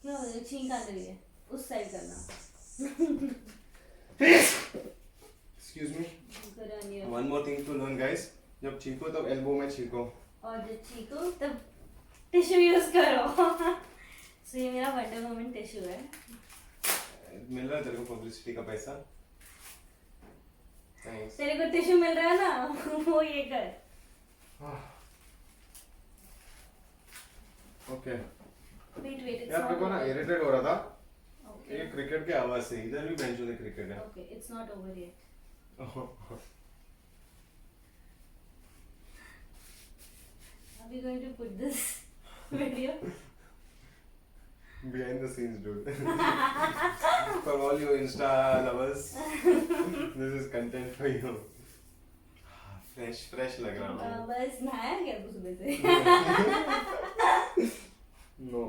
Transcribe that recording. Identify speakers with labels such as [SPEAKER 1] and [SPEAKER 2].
[SPEAKER 1] क्यों छींक आ रही है उस साइड करना
[SPEAKER 2] Excuse me.
[SPEAKER 1] Good on you.
[SPEAKER 2] One more thing to learn, guys. जब छींको तब एल्बो में छींको.
[SPEAKER 1] और जब छींको तब टिश्यू यूज करो सो ये मेरा वंडर मोमेंट टिश्यू है
[SPEAKER 2] मिल रहा है तेरे को पब्लिसिटी का पैसा? Thanks.
[SPEAKER 1] तेरे को टिश्यू मिल रहा है ना वो ये कर
[SPEAKER 2] Okay.
[SPEAKER 1] वेट वेट
[SPEAKER 2] यार मेरे को ना इरिटेट हो रहा था.
[SPEAKER 1] ओके
[SPEAKER 2] ये क्रिकेट की आवाज से इधर भी बेंच में क्रिकेट है.
[SPEAKER 1] Okay it's not over yet are we going to put this video
[SPEAKER 2] Behind the scenes, dude. For all you Insta lovers, this is content for you. Fresh लग रहा हूँ.
[SPEAKER 1] बस नहाया क्या तू सुबह से
[SPEAKER 2] No.